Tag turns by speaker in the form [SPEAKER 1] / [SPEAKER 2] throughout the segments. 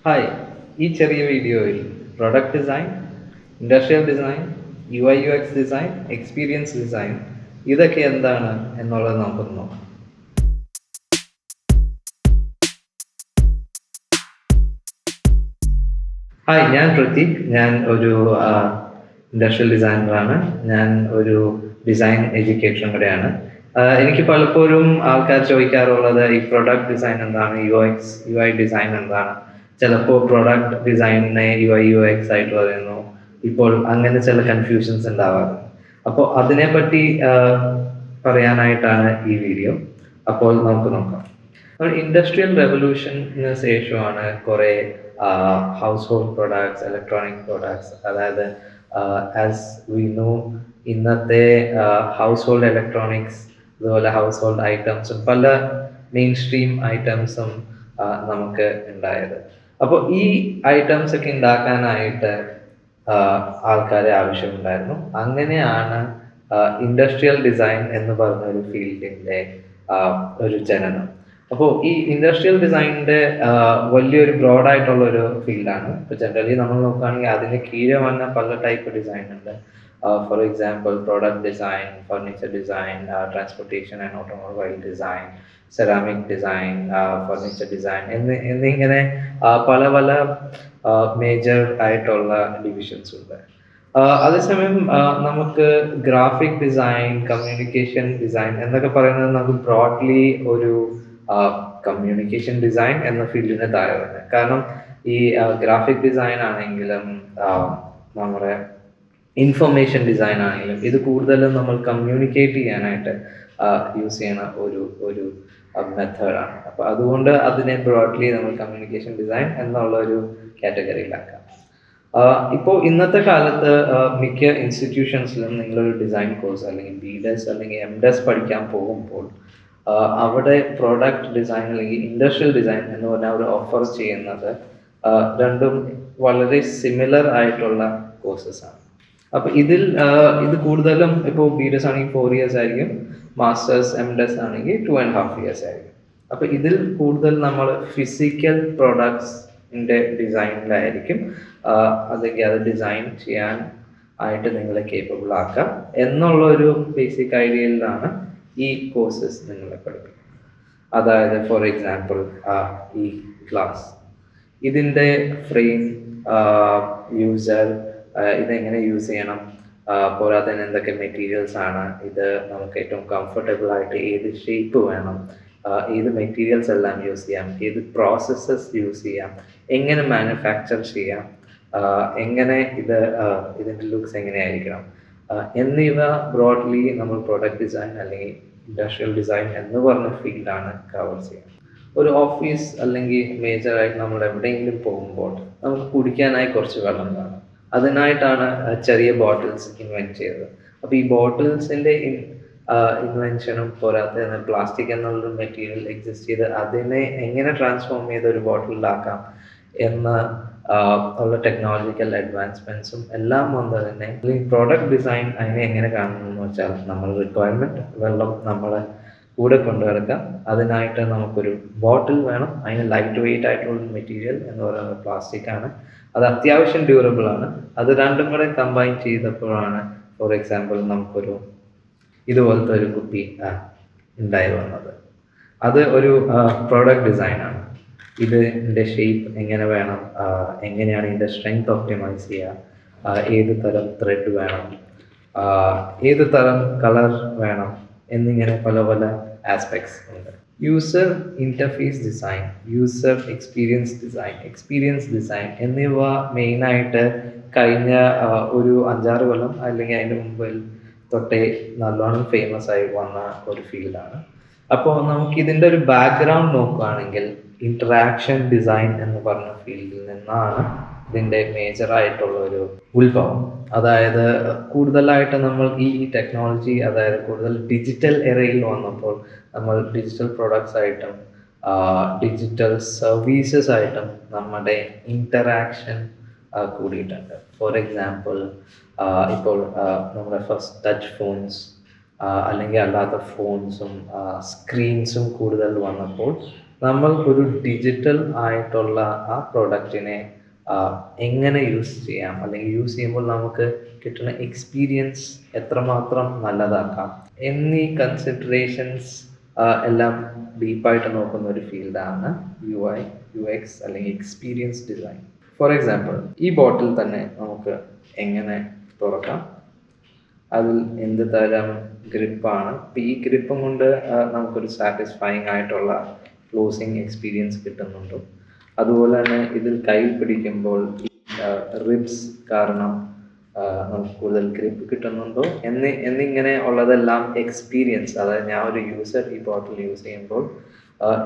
[SPEAKER 1] Hi, ഈ ചെറിയ വീഡിയോയിൽ product design, industrial design, UI/UX design, experience design ഇതൊക്കെ എന്താണ് എന്നുള്ളത് നമുക്കൊന്ന് നോക്കാം. ഹായ്, ഞാൻ പ്രതീക്. ഞാൻ ഒരു ഇൻഡസ്ട്രിയൽ ഡിസൈനറാണ്. ഞാൻ ഒരു ഡിസൈൻ എഡ്യൂക്കേറ്ററും കൂടെയാണ്. എനിക്ക് പലപ്പോഴും ആൾക്കാർ ചോദിക്കാറുള്ളത് ഈ പ്രൊഡക്റ്റ് ഡിസൈൻ എന്താണ്, UI ഡിസൈൻ എന്താണ്. ചിലപ്പോൾ പ്രൊഡക്റ്റ് ഡിസൈനിനെ UI/UX ആയിട്ട് പറയുന്നു. ഇപ്പോൾ അങ്ങനെ ചില കൺഫ്യൂഷൻസ് ഉണ്ടാവാറുണ്ട്. അപ്പോൾ അതിനെപ്പറ്റി പറയാനായിട്ടാണ് ഈ വീഡിയോ. അപ്പോൾ നമുക്ക് നോക്കാം. ഇൻഡസ്ട്രിയൽ റെവല്യൂഷന് ശേഷമാണ് കുറേ house hold products, electronic products, അതായത് ആസ് വി നോ ഇന്നത്തെ ഹൗസ് ഹോൾഡ് ഇലക്ട്രോണിക്സ്, അതുപോലെ ഹൗസ് ഹോൾഡ് ഐറ്റംസും പല മെയിൻ സ്ട്രീം ഐറ്റംസും നമുക്ക് ഉണ്ടായത്. അപ്പോൾ ഈ ഐറ്റംസ് ഒക്കെ ഉണ്ടാക്കാനായിട്ട് ആൾക്കാരെ ആവശ്യമുണ്ടായിരുന്നു. അങ്ങനെയാണ് ഇൻഡസ്ട്രിയൽ ഡിസൈൻ എന്ന് പറഞ്ഞ ഒരു ഫീൽഡിൻ്റെ ഒരു ജനനം. അപ്പോൾ ഈ ഇൻഡസ്ട്രിയൽ ഡിസൈനിൻ്റെ വലിയൊരു ബ്രോഡായിട്ടുള്ള ഒരു ഫീൽഡാണ്. ഇപ്പോൾ ജനറലി നമ്മൾ നോക്കുകയാണെങ്കിൽ അതിന് കീഴെ വന്ന പല ടൈപ്പ് ഡിസൈൻ ഉണ്ട്. For example product design, furniture design, transportation and automobile design, ceramic design, furniture design എന്നിങ്ങനെ പല പല മേജർ ആയിട്ടുള്ള ഡിവിഷൻസ് ഉണ്ട്. അതേസമയം നമുക്ക് ഗ്രാഫിക് ഡിസൈൻ, കമ്മ്യൂണിക്കേഷൻ ഡിസൈൻ എന്നൊക്കെ പറയുന്നത് നമുക്ക് ബ്രോഡ്ലി ഒരു കമ്മ്യൂണിക്കേഷൻ ഡിസൈൻ എന്ന ഫീൽഡിന് താഴെ വരുന്നത്. കാരണം ഈ ഗ്രാഫിക് ഡിസൈൻ ആണെങ്കിലും നമ്മുടെ ഇൻഫർമേഷൻ ഡിസൈൻ ആണെങ്കിലും ഇത് കൂടുതലും നമ്മൾ കമ്മ്യൂണിക്കേറ്റ് ചെയ്യാനായിട്ട് യൂസ് ചെയ്യുന്ന ഒരു മെത്തേഡാണ്. അപ്പോൾ അതുകൊണ്ട് അതിനെ ബ്രോഡ്ലി നമ്മൾ കമ്മ്യൂണിക്കേഷൻ ഡിസൈൻ എന്നുള്ള ഒരു കാറ്റഗറിയിലാക്കാം. ഇപ്പോൾ ഇന്നത്തെ കാലത്ത് മിക്ക ഇൻസ്റ്റിറ്റ്യൂഷൻസിലും നിങ്ങളൊരു ഡിസൈൻ കോഴ്സ് അല്ലെങ്കിൽ BDes അല്ലെങ്കിൽ MDes പഠിക്കാൻ പോകുമ്പോൾ അവിടെ പ്രോഡക്റ്റ് ഡിസൈൻ അല്ലെങ്കിൽ ഇൻഡസ്ട്രിയൽ ഡിസൈൻ എന്ന് പറഞ്ഞാൽ അവർ ഓഫർ ചെയ്യുന്നത് രണ്ടും വളരെ സിമിലർ ആയിട്ടുള്ള കോഴ്സസ് ആണ്. അപ്പോൾ ഇത് കൂടുതലും ഇപ്പോൾ BDes ആണെങ്കിൽ 4 years ആയിരിക്കും, മാസ്റ്റേഴ്സ് MDes ആണെങ്കിൽ 2.5 years ആയിരിക്കും. അപ്പോൾ ഇതിൽ കൂടുതൽ നമ്മൾ ഫിസിക്കൽ പ്രൊഡക്ട്സിൻ്റെ ഡിസൈനിലായിരിക്കും അല്ലെങ്കിൽ അത് ഡിസൈൻ ചെയ്യാൻ ആയിട്ട് നിങ്ങളെ കേപ്പബിൾ ആക്കാം എന്നുള്ളൊരു ബേസിക് ഐഡിയയിലാണ് ഈ കോഴ്സസ് നിങ്ങളെ പഠിപ്പിക്കും. അതായത് ഫോർ എക്സാമ്പിൾ ഈ ക്ലാസ്, ഇതിൻ്റെ ഫ്രെയിം, യൂസർ, ഇതെങ്ങനെ യൂസ് ചെയ്യണം, പോരാതെ തന്നെ എന്തൊക്കെ മെറ്റീരിയൽസ് ആണ്, ഇത് നമുക്ക് ഏറ്റവും കംഫർട്ടബിൾ ആയിട്ട് ഏത് ഷേപ്പ് വേണം, ഏത് മെറ്റീരിയൽസ് എല്ലാം യൂസ് ചെയ്യാം, ഏത് പ്രോസസ്സസ് യൂസ് ചെയ്യാം, എങ്ങനെ മാനുഫാക്ചർ ചെയ്യാം, എങ്ങനെ ഇതിൻ്റെ ലുക്സ് എങ്ങനെയായിരിക്കണം എന്നിവ ബ്രോഡ്ലി നമ്മൾ പ്രൊഡക്റ്റ് ഡിസൈൻ അല്ലെങ്കിൽ ഇൻഡസ്ട്രിയൽ ഡിസൈൻ എന്ന് പറഞ്ഞ ഫീൽഡാണ് കവർ ചെയ്യുന്നത്. ഒരു ഓഫീസ് അല്ലെങ്കിൽ മേജറായിട്ട് നമ്മൾ എവിടെയെങ്കിലും പോകുമ്പോൾ നമുക്ക് കുടിക്കാനായി കുറച്ച് വെള്ളം വേണം. അതിനായിട്ടാണ് ചെറിയ ബോട്ടിൽസ് ഇൻവെൻറ്റ് ചെയ്തത്. അപ്പോൾ ഈ ബോട്ടിൽസിൻ്റെ ഇൻവെൻഷനും പോരാതെ തന്നെ പ്ലാസ്റ്റിക് എന്നുള്ളൊരു മെറ്റീരിയൽ എക്സിസ്റ്റ് ചെയ്ത് അതിനെ എങ്ങനെ ട്രാൻസ്ഫോം ചെയ്ത് ഒരു ബോട്ടിലാക്കാം എന്ന ഉള്ള ടെക്നോളജിക്കൽ അഡ്വാൻസ്മെൻറ്റ്സും എല്ലാം വന്ന് തന്നെ ഈ പ്രോഡക്റ്റ് ഡിസൈൻ അതിനെ എങ്ങനെ കാണുന്നു എന്ന് വെച്ചാൽ നമ്മൾ റിക്വയർമെൻറ്റ് വെള്ളം നമ്മളെ കൂടെ കൊണ്ടുവരക്കാം. അതിനായിട്ട് നമുക്കൊരു ബോട്ടിൽ വേണം. അതിന് ലൈറ്റ് വെയിറ്റ് ആയിട്ടുള്ള മെറ്റീരിയൽ എന്ന് പറയുന്നത് പ്ലാസ്റ്റിക് ആണ്. അത് അത്യാവശ്യം ഡ്യൂറബിൾ ആണ്. അത് രണ്ടും കൂടെ കമ്പൈൻ ചെയ്തപ്പോഴാണ് ഫോർ എക്സാമ്പിൾ നമുക്കൊരു ഇതുപോലത്തെ ഒരു കുപ്പി ഉണ്ടായി വന്നത്. അത് ഒരു പ്രോഡക്റ്റ് ഡിസൈനാണ്. ഇതിൻ്റെ ഷേപ്പ് എങ്ങനെ വേണം, എങ്ങനെയാണ് ഇതിൻ്റെ സ്ട്രെങ്ത് ഒപ്റ്റിമൈസ് ചെയ്യുക, ഏത് തരം ത്രെഡ് വേണം, ഏത് തരം കളർ വേണം എന്നിങ്ങനെ പല പല ആസ്പെക്ട്സ് ഉണ്ട്. User interface design, user experience design എന്നിവ മെയിനായിട്ട് കഴിഞ്ഞ ഒരു 5-6 കൊല്ലം അല്ലെങ്കിൽ അതിൻ്റെ മുമ്പിൽ തൊട്ടേ നല്ലോണം ഫേമസ് ആയി വന്ന ഒരു ഫീൽഡാണ്. അപ്പോൾ നമുക്ക് ഇതിൻ്റെ ഒരു ബാക്ക്ഗ്രൗണ്ട് നോക്കുകയാണെങ്കിൽ ഇൻറ്ററാക്ഷൻ ഡിസൈൻ എന്ന് പറഞ്ഞ ഫീൽഡിൽ നിന്നാണ് ഇതിൻ്റെ മേജറായിട്ടുള്ള ഒരു ഉത്ഭവം. അതായത് കൂടുതലായിട്ട് നമ്മൾ ഈ ടെക്നോളജി, അതായത് കൂടുതൽ ഡിജിറ്റൽ എറയിൽ വന്നപ്പോൾ നമ്മൾ ഡിജിറ്റൽ പ്രൊഡക്ട്സ് ആയിട്ടും ഡിജിറ്റൽ സർവീസസ് ആയിട്ടും നമ്മുടെ ഇൻറ്ററാക്ഷൻ കൂടിയിട്ടുണ്ട്. ഫോർ എക്സാമ്പിൾ ഇപ്പോൾ നമ്മുടെ ഫസ്റ്റ് ടച്ച് ഫോൺസ് അല്ലെങ്കിൽ അല്ലാത്ത ഫോൺസും സ്ക്രീൻസും കൂടുതൽ വന്നപ്പോൾ നമ്മൾ ഒരു ഡിജിറ്റൽ ആയിട്ടുള്ള ആ പ്രൊഡക്റ്റിനെ എങ്ങനെ യൂസ് ചെയ്യാം, അല്ലെങ്കിൽ യൂസ് ചെയ്യുമ്പോൾ നമുക്ക് കിട്ടുന്ന എക്സ്പീരിയൻസ് എത്രമാത്രം നല്ലതാക്കാം എന്നീ കൺസിഡറേഷൻസ് എല്ലാം ഡീപ്പായിട്ട് നോക്കുന്ന ഒരു ഫീൽഡാണ് UI UX അല്ലെങ്കിൽ എക്സ്പീരിയൻസ് ഡിസൈൻ. ഫോർ എക്സാമ്പിൾ, ഈ ബോട്ടിൽ തന്നെ നമുക്ക് എങ്ങനെ തുറക്കാം, അതിൽ എന്ത് തരം ഗ്രിപ്പാണ്, ഈ ഗ്രിപ്പും കൊണ്ട് നമുക്കൊരു സാറ്റിസ്ഫൈങ് ആയിട്ടുള്ള ക്ലോസിങ് എക്സ്പീരിയൻസ് കിട്ടുന്നുണ്ടോ, അതുപോലെ തന്നെ ഇതിൽ കൈ പിടിക്കുമ്പോൾ റിബ്സ് കാരണം നമുക്ക് കൂടുതൽ ഗ്രിപ്പ് കിട്ടുന്നുണ്ടോ എന്നിങ്ങനെ ഉള്ളതെല്ലാം എക്സ്പീരിയൻസ്, അതായത് ഞാൻ ഒരു യൂസർ ഈ ബോട്ടിൽ യൂസ് ചെയ്യുമ്പോൾ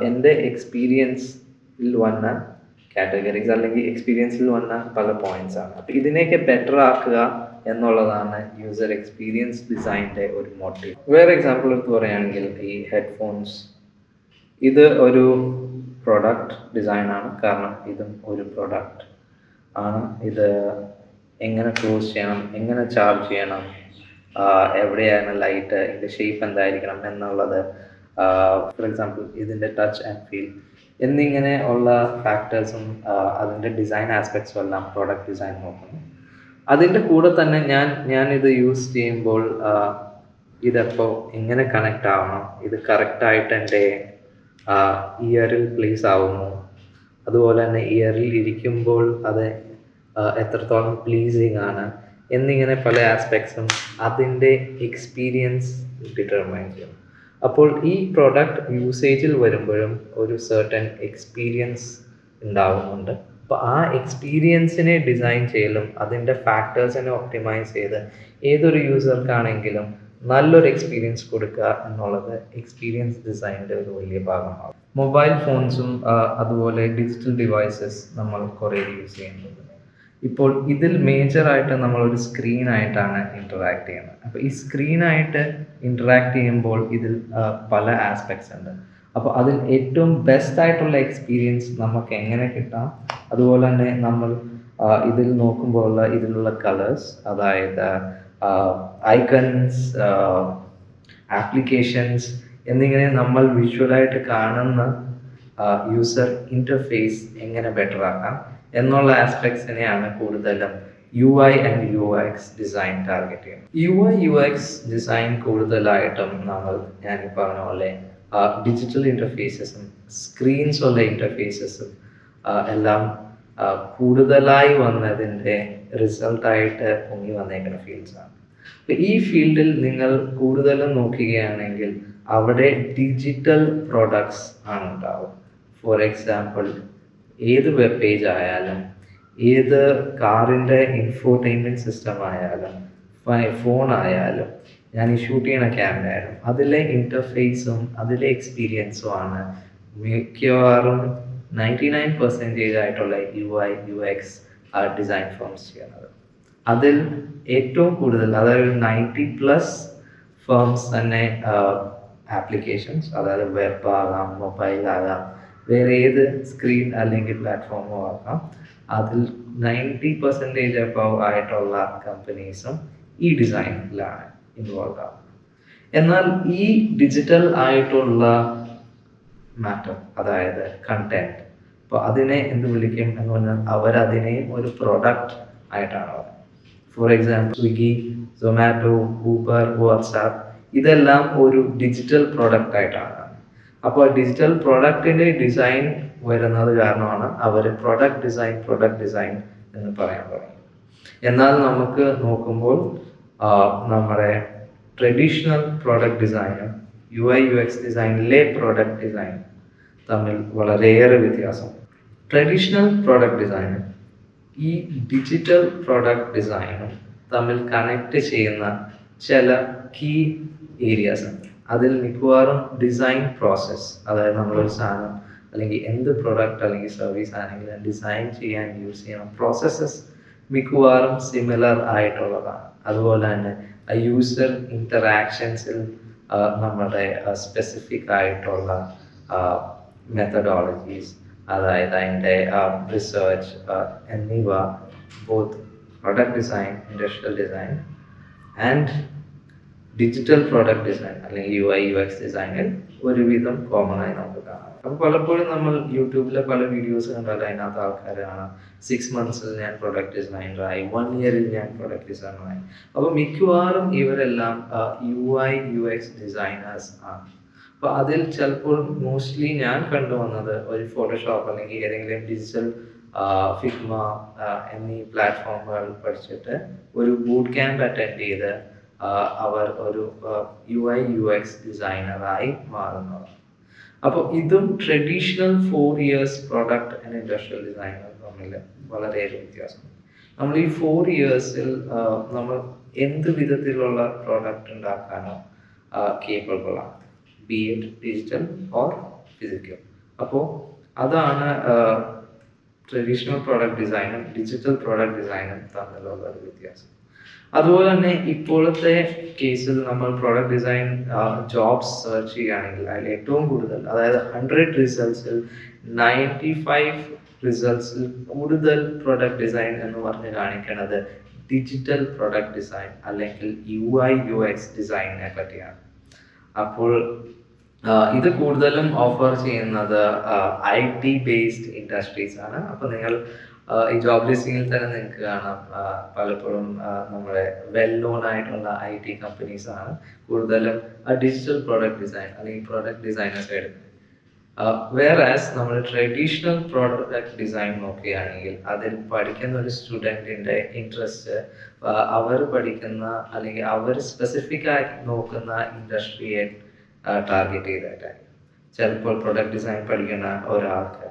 [SPEAKER 1] എൻ്റെ എക്സ്പീരിയൻസിൽ വന്ന കാറ്റഗറീസ് അല്ലെങ്കിൽ എക്സ്പീരിയൻസിൽ വന്ന പല പോയിന്റ്സ് ആണ്. അപ്പോൾ ഇതിനെയൊക്കെ ബെറ്റർ ആക്കുക എന്നുള്ളതാണ് യൂസർ എക്സ്പീരിയൻസ് ഡിസൈനിൻ്റെ ഒരു മോട്ടീവ്. വേറെ എക്സാമ്പിൾ എടുത്ത് പറയുകയാണെങ്കിൽ ഈ ഹെഡ്ഫോൺസ്, ഇത് ഒരു പ്രൊഡക്റ്റ് ഡിസൈനാണ്, കാരണം ഇതും ഒരു പ്രൊഡക്റ്റ് ആണ്. ഇത് എങ്ങനെ ക്ലോസ് ചെയ്യണം, എങ്ങനെ ചാർജ് ചെയ്യണം, എവിടെയാണ് ലൈറ്റ്, ഇതിൻ്റെ ഷേപ്പ് എന്തായിരിക്കണം എന്നുള്ളത്, ഫോർ എക്സാമ്പിൾ ഇതിൻ്റെ ടച്ച് ആൻഡ് ഫീൽ എന്നിങ്ങനെ ഉള്ള ഫാക്ടേഴ്സും അതിൻ്റെ ഡിസൈൻ ആസ്പെക്ട്സും എല്ലാം പ്രോഡക്റ്റ് ഡിസൈൻ നോക്കുന്നു. അതിൻ്റെ കൂടെ തന്നെ ഞാനിത് യൂസ് ചെയ്യുമ്പോൾ ഇതെപ്പോൾ എങ്ങനെ കണക്റ്റ് ആവണം, ഇത് കറക്റ്റായിട്ട് എൻ്റെ ഇയറിൽ പ്ലേസ് ആവുന്നു, അതുപോലെ തന്നെ ഇയറിൽ ഇരിക്കുമ്പോൾ അത് എത്രത്തോളം പ്ലീസിങ് ആണ് എന്നിങ്ങനെ പല ആസ്പെക്ട്സും അതിൻ്റെ എക്സ്പീരിയൻസ് ഡിറ്റർമൈൻ ചെയ്യും. അപ്പോൾ ഈ പ്രോഡക്റ്റ് യൂസേജിൽ വരുമ്പോഴും ഒരു സർട്ടൻ എക്സ്പീരിയൻസ് ഉണ്ടാവുന്നുണ്ട്. അപ്പോൾ ആ എക്സ്പീരിയൻസിനെ ഡിസൈൻ ചെയ്യലും അതിൻ്റെ ഫാക്ടേഴ്സിനെ ഒപ്റ്റിമൈസ് ചെയ്ത് ഏതൊരു യൂസർക്കാണെങ്കിലും നല്ലൊരു എക്സ്പീരിയൻസ് കൊടുക്കുക എന്നുള്ളത് എക്സ്പീരിയൻസ് ഡിസൈനിൻ്റെ ഒരു വലിയ ഭാഗമാണ്. മൊബൈൽ ഫോൺസും അതുപോലെ ഡിജിറ്റൽ ഡിവൈസസ് നമ്മൾ കുറേ യൂസ് ചെയ്യുന്നുണ്ട്. ഇപ്പോൾ ഇതിൽ മേജറായിട്ട് നമ്മളൊരു സ്ക്രീനായിട്ടാണ് ഇൻറ്ററാക്ട് ചെയ്യുന്നത്. അപ്പോൾ ഈ സ്ക്രീനായിട്ട് ഇൻറ്ററാക്ട് ചെയ്യുമ്പോൾ ഇതിൽ പല ആസ്പെക്ട്സ് ഉണ്ട്. അപ്പോൾ അതിൽ ഏറ്റവും ബെസ്റ്റ് ആയിട്ടുള്ള എക്സ്പീരിയൻസ് നമുക്ക് എങ്ങനെ കിട്ടാം, അതുപോലെ തന്നെ നമ്മൾ ഇതിൽ നോക്കുമ്പോൾ ഇതിലുള്ള കളേഴ്സ്, അതായത് ഐക്കൺസ്, ആപ്ലിക്കേഷൻസ് എന്നിങ്ങനെ നമ്മൾ വിഷ്വലായിട്ട് കാണുന്ന യൂസർ ഇൻ്റർഫേസ് എങ്ങനെ ബെറ്റർ ആക്കാം എന്നുള്ള ആസ്പെക്ട്സിനെയാണ് കൂടുതലും UI and UX design target ചെയ്യുന്നത്. UI UX ഡിസൈൻ കൂടുതലായിട്ടും ഞാൻ പറഞ്ഞ പോലെ ഡിജിറ്റൽ ഇൻ്റർഫേസസും സ്ക്രീൻസ് ഉള്ള ഇൻ്റർഫേസസും എല്ലാം കൂടുതലായി വന്നതിൻ്റെ റിസൾട്ടായിട്ട് പൊങ്ങി വന്നേക്കുന്ന ഫീൽഡ്സാണ്. അപ്പോൾ ഈ ഫീൽഡിൽ നിങ്ങൾ കൂടുതലും നോക്കുകയാണെങ്കിൽ അവിടെ ഡിജിറ്റൽ പ്രോഡക്ട്സ് ആണ് ഉണ്ടാവുക. ഫോർ എക്സാമ്പിൾ, ഏത് വെബ് പേജ് ആയാലും, ഏത് കാറിൻ്റെ ഇൻഫോർടൈൻമെൻറ്റ് സിസ്റ്റം ആയാലും, ഫോൺ ആയാലും, ഞാൻ ഈ ഷൂട്ട് ചെയ്യണ ക്യാമറ ആയാലും, അതിലെ ഇൻ്റർഫേസും അതിലെ എക്സ്പീരിയൻസും ആണ് മിക്കവാറും 99% ആയിട്ടുള്ള UI UX ഡിസൈൻ ഫോംസ് ചെയ്യുന്നത്. അതിൽ ഏറ്റവും കൂടുതൽ, അതായത് 90+ ഫേംസ് തന്നെ ആപ്ലിക്കേഷൻസ്, അതായത് വെബ് ആകാം, മൊബൈൽ ആകാം, വേറെ ഏത് സ്ക്രീൻ അല്ലെങ്കിൽ പ്ലാറ്റ്ഫോമോ ആകാം, അതിൽ 90% അബവ് ആയിട്ടുള്ള കമ്പനീസും ഈ ഡിസൈനിലാണ് ഇൻവോൾവ് ആകുന്നത്. എന്നാൽ ഈ ഡിജിറ്റൽ ആയിട്ടുള്ള മാറ്റർ, അതായത് കണ്ടന്റ്, അപ്പോൾ അതിനെ എന്ത് വിളിക്കും എന്ന് പറഞ്ഞാൽ അവരതിനെയും ഒരു പ്രൊഡക്റ്റ് ആയിട്ടാണ് പറയുന്നത്. For example, Swiggy, Zomato, Uber, WhatsApp ഇതെല്ലാം ഒരു ഡിജിറ്റൽ പ്രൊഡക്റ്റ് ആയിട്ടാണ്. അപ്പോൾ ഡിജിറ്റൽ പ്രൊഡക്റ്റിൻ്റെ ഡിസൈൻ വരുന്നത് കാരണമാണ് അവർ പ്രൊഡക്റ്റ് ഡിസൈൻ എന്ന് പറയാൻ തുടങ്ങി. എന്നാൽ നമുക്ക് നോക്കുമ്പോൾ നമ്മുടെ ട്രഡീഷണൽ പ്രൊഡക്റ്റ് ഡിസൈനും UI UX ഡിസൈനിലെ പ്രൊഡക്റ്റ് ഡിസൈൻ തമ്മിൽ വളരെയേറെ വ്യത്യാസം. ട്രഡീഷണൽ പ്രൊഡക്റ്റ് ഡിസൈനും ഈ ഡിജിറ്റൽ പ്രൊഡക്റ്റ് ഡിസൈനും തമ്മിൽ കണക്ട് ചെയ്യുന്ന ചില കീ ഏരിയാസ് ഉണ്ട്. അതിൽ മിക്കവാറും ഡിസൈൻ പ്രോസസ്സ്, അതായത് നമ്മളൊരു സാധനം അല്ലെങ്കിൽ എന്ത് പ്രൊഡക്റ്റ് അല്ലെങ്കിൽ സർവീസ് ആണെങ്കിലും ഡിസൈൻ ചെയ്യാൻ യൂസ് ചെയ്യുന്ന പ്രോസസ്സസ് മിക്കവാറും സിമിലർ ആയിട്ടുള്ളതാണ്. അതുപോലെ തന്നെ യൂസർ ഇൻറ്ററാക്ഷൻസിൽ നമ്മുടെ സ്പെസിഫിക് ആയിട്ടുള്ള മെത്തഡോളജീസ്, അതായത് അതിൻ്റെ റിസർച്ച് എന്നിവ both product design, industrial design and digital product design അല്ലെങ്കിൽ UI UX ഡിസൈനിൽ ഒരുവിധം കോമൺ ആയി നമുക്ക് കാണാം. അപ്പോൾ പലപ്പോഴും നമ്മൾ യൂട്യൂബിലെ പല വീഡിയോസ് കണ്ടാൽ അതിനകത്ത് ആൾക്കാരാണ് 6 മന്ത്സിൽ ഞാൻ പ്രൊഡക്റ്റ് ഡിസൈനറായി, 1 ഇയറിൽ ഞാൻ പ്രൊഡക്റ്റ് ഡിസൈനറായി. അപ്പോൾ മിക്കവാറും ഇവരെല്ലാം UI UX ഡിസൈനേഴ്സ് ആണ്. അപ്പോൾ അതിൽ ചിലപ്പോൾ മോസ്റ്റ്ലി ഞാൻ കണ്ടുവന്നത് ഒരു ഫോട്ടോഷോപ്പ് അല്ലെങ്കിൽ ഏതെങ്കിലും ഡിജിറ്റൽ ഫിഗ്മ എന്നീ പ്ലാറ്റ്ഫോമുകൾ പഠിച്ചിട്ട് ഒരു ബൂട്ട് ക്യാമ്പ് അറ്റൻഡ് ചെയ്ത് അവർ ഒരു UI UX ഡിസൈനറായി മാറുന്നത്. അപ്പോൾ ഇതും traditional 4 years product and industrial designer തമ്മിൽ വളരെയേറെ വ്യത്യാസമുണ്ട്. നമ്മൾ ഈ 4 ഇയേഴ്സിൽ നമ്മൾ എന്ത് വിധത്തിലുള്ള പ്രോഡക്റ്റ് ഉണ്ടാക്കാനോ കേപ്പബിൾ ആണ്, B it digital or physical. അപ്പോൾ അതാണ് ട്രഡീഷണൽ പ്രോഡക്റ്റ് ഡിസൈനും ഡിജിറ്റൽ പ്രോഡക്റ്റ് ഡിസൈനും തമ്മിലുള്ള ഒരു വ്യത്യാസം. അതുപോലെ തന്നെ ഇപ്പോഴത്തെ കേസിൽ നമ്മൾ പ്രോഡക്റ്റ് ഡിസൈൻ ജോബ്സ് സെർച്ച് ചെയ്യുകയാണെങ്കിൽ അതിൽ ഏറ്റവും കൂടുതൽ, അതായത് 100 റിസൾട്ട്സിൽ 95 റിസൾട്ട്സിൽ കൂടുതൽ പ്രോഡക്റ്റ് ഡിസൈൻ എന്ന് പറഞ്ഞ് കാണിക്കുന്നത് ഡിജിറ്റൽ പ്രോഡക്റ്റ് ഡിസൈൻ അല്ലെങ്കിൽ UI UX ഡിസൈനിനെ പറ്റിയാണ്. അപ്പോൾ ഇത് കൂടുതലും ഓഫർ ചെയ്യുന്നത് IT ബേസ്ഡ് ഇൻഡസ്ട്രീസ് ആണ്. അപ്പോൾ നിങ്ങൾ ഈ ജോബ് ലിസ്റ്റിങ്ങിൽ തന്നെ നിങ്ങൾക്ക് കാണാം, പലപ്പോഴും നമ്മുടെ വെൽ നോൺ ആയിട്ടുള്ള IT കമ്പനീസ് ആണ് കൂടുതലും ഡിജിറ്റൽ പ്രോഡക്റ്റ് ഡിസൈൻ അല്ലെങ്കിൽ പ്രോഡക്റ്റ് ഡിസൈനേഴ്സ് എടുക്കുന്നത്. വേറാസ് നമ്മൾ ട്രഡീഷണൽ പ്രോഡക്റ്റ് ഡിസൈൻ നോക്കുകയാണെങ്കിൽ അതിൽ പഠിക്കുന്ന ഒരു സ്റ്റുഡൻറ്റിൻ്റെ ഇൻട്രസ്റ്റ് അവർ പഠിക്കുന്ന അല്ലെങ്കിൽ അവർ സ്പെസിഫിക് ആയി നോക്കുന്ന ഇൻഡസ്ട്രിയെ ടാർഗറ്റ് ചെയ്തിട്ടായിരിക്കും. ചിലപ്പോൾ പ്രൊഡക്റ്റ് ഡിസൈൻ പഠിക്കുന്ന ഒരാൾക്ക്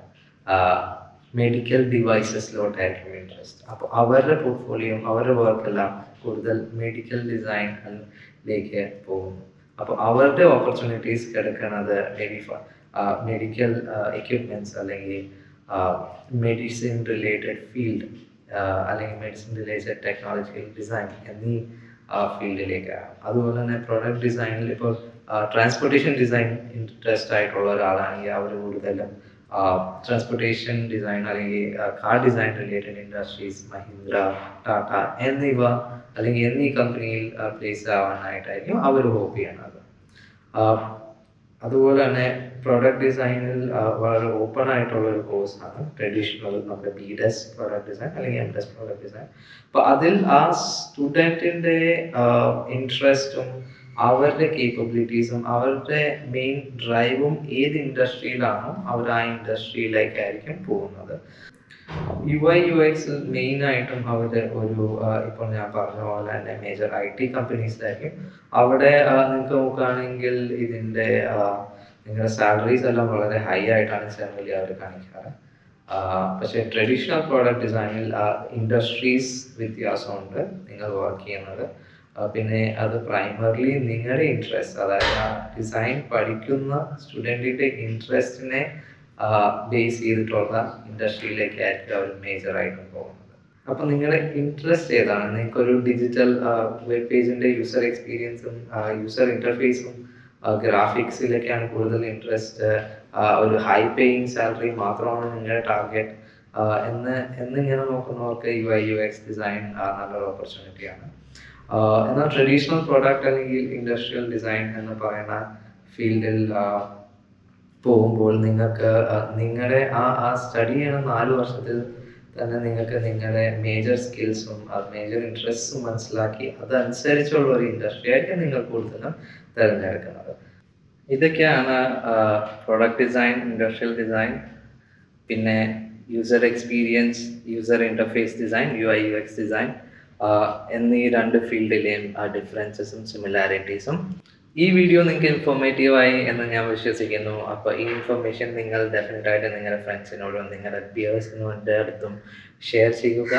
[SPEAKER 1] മെഡിക്കൽ ഡിവൈസസിലോട്ടായിരിക്കും ഇൻട്രസ്റ്റ്. അപ്പോൾ അവരുടെ പോർട്ട്ഫോളിയോ അവരുടെ വർക്കെല്ലാം കൂടുതൽ മെഡിക്കൽ ഡിസൈനിലേക്ക് പോകുന്നു. അപ്പോൾ അവരുടെ ഓപ്പർച്യൂണിറ്റീസ് കിടക്കുന്നത് മെഡിക്കൽ എക്യുപ്മെൻറ്റ്സ് അല്ലെങ്കിൽ മെഡിസിൻ റിലേറ്റഡ് ഫീൽഡ് അല്ലെങ്കിൽ മെഡിസിൻ റിലേറ്റഡ് ടെക്നോളജിക്കൽ ഡിസൈൻ എന്നീ ഫീൽഡിലേക്കാണ്. അതുപോലെ തന്നെ പ്രൊഡക്റ്റ് ഡിസൈനിൽ ഇപ്പോൾ ട്രാൻസ്പോർട്ടേഷൻ ഡിസൈൻ ഇൻട്രസ്റ്റ് ആയിട്ടുള്ള ഒരാളാണെങ്കിൽ അവർ കൂടുതലും ട്രാൻസ്പോർട്ടേഷൻ ഡിസൈൻ അല്ലെങ്കിൽ car design related industries, Mahindra, Tata എന്നിവ അല്ലെങ്കിൽ എന്നീ കമ്പനിയിൽ പ്ലേസ് ആവാനായിട്ടായിരിക്കും അവർ ഹോപ്പ് ചെയ്യണത്. അതുപോലെ തന്നെ പ്രൊഡക്റ്റ് ഡിസൈനിൽ വളരെ ഓപ്പൺ ആയിട്ടുള്ള ഒരു കോഴ്സാണ് ട്രഡീഷണൽ നമ്മുടെ BDES പ്രൊഡക്റ്റ് ഡിസൈൻ അല്ലെങ്കിൽ MDES പ്രൊഡക്റ്റ് ഡിസൈൻ. അപ്പോൾ അതിൽ ആ സ്റ്റുഡൻറ്റിൻ്റെ ഇൻട്രസ്റ്റും അവരുടെ കേപ്പബിലിറ്റീസും അവരുടെ മെയിൻ ഡ്രൈവും ഏത് ഇൻഡസ്ട്രിയിലാണോ അവർ ആ ഇൻഡസ്ട്രിയിലേക്കായിരിക്കും പോകുന്നത്. UI UX മെയിനായിട്ടും അവർ ഒരു ഇപ്പോൾ ഞാൻ പറഞ്ഞ പോലെ തന്നെ മേജർ IT കമ്പനീസിലായിരിക്കും. അവിടെ നിങ്ങൾക്ക് നോക്കുകയാണെങ്കിൽ ഇതിൻ്റെ നിങ്ങളുടെ സാലറീസ് എല്ലാം വളരെ ഹൈ ആയിട്ടാണ് ജനറലി അവർ കാണിക്കാറ്. പക്ഷേ ട്രഡീഷണൽ പ്രോഡക്റ്റ് ഡിസൈനിൽ ഇൻഡസ്ട്രീസ് വ്യത്യാസമുണ്ട് നിങ്ങൾ വർക്ക് ചെയ്യുന്നത്. പിന്നെ അത് പ്രൈമർലി നിങ്ങളുടെ ഇൻട്രസ്റ്റ്, അതായത് ആ ഡിസൈൻ പഠിക്കുന്ന സ്റ്റുഡൻറ്റിൻ്റെ ഇൻട്രസ്റ്റിനെ ബേസ് ചെയ്തിട്ടുള്ള ഇൻഡസ്ട്രിയിലേക്കായിരിക്കും അവർ മേജറായിട്ടും പോകുന്നത്. അപ്പോൾ നിങ്ങളുടെ ഇൻട്രസ്റ്റ് ഏതാണ്? നിങ്ങൾക്കൊരു ഡിജിറ്റൽ വെബ് പേജിൻ്റെ യൂസർ എക്സ്പീരിയൻസും യൂസർ ഇൻ്റർഫേസും ഗ്രാഫിക്സിലേക്കാണ് കൂടുതൽ ഇൻട്രസ്റ്റ്, ഒരു ഹൈ പേയിങ് സാലറി മാത്രമാണ് നിങ്ങളുടെ ടാർഗറ്റ് എന്നിങ്ങനെ നോക്കുന്നവർക്ക് UI UX ഡിസൈൻ നല്ലൊരു ഓപ്പർച്യൂണിറ്റിയാണ്. എന്നാൽ ട്രഡീഷണൽ പ്രോഡക്റ്റ് അല്ലെങ്കിൽ ഇൻഡസ്ട്രിയൽ ഡിസൈൻ എന്ന് പറയുന്ന ഫീൽഡിൽ പോകുമ്പോൾ നിങ്ങൾക്ക് നിങ്ങളുടെ ആ സ്റ്റഡി ചെയ്യണ 4 വർഷത്തിൽ തന്നെ നിങ്ങൾക്ക് നിങ്ങളുടെ മേജർ സ്കിൽസും മേജർ ഇൻട്രസ്റ്റും മനസ്സിലാക്കി അതനുസരിച്ചുള്ള ഒരു ഇൻഡസ്ട്രി ആയിരിക്കും നിങ്ങൾ കൂടുതലും തിരഞ്ഞെടുക്കുന്നത്. ഇതൊക്കെയാണ് പ്രൊഡക്റ്റ് ഡിസൈൻ, ഇൻഡസ്ട്രിയൽ ഡിസൈൻ, പിന്നെ user experience, user interface design, UI UX design എന്നീ 2 ഫീൽഡിലെയും ഡിഫറൻസസും സിമിലാരിറ്റീസും. ഈ വീഡിയോ നിങ്ങൾക്ക് ഇൻഫോർമേറ്റീവായി എന്ന് ഞാൻ വിശ്വസിക്കുന്നു. അപ്പോൾ ഈ ഇൻഫർമേഷൻ നിങ്ങൾ ഡെഫിനറ്റായിട്ട് നിങ്ങളുടെ ഫ്രണ്ട്സിനോടും നിങ്ങളുടെ പിയേഴ്സിനോട് അടുത്തും ഷെയർ ചെയ്യുക.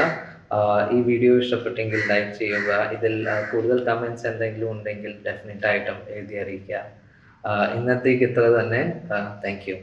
[SPEAKER 1] ഈ വീഡിയോ ഇഷ്ടപ്പെട്ടെങ്കിൽ ലൈക്ക് ചെയ്യുക. ഇതിൽ കൂടുതൽ കമൻറ്റ്സ് എന്തെങ്കിലും ഉണ്ടെങ്കിൽ ഡെഫിനറ്റായിട്ടും എഴുതി അറിയിക്കുക. ഇന്നത്തേക്ക് ഇത്ര തന്നെ. Thank you.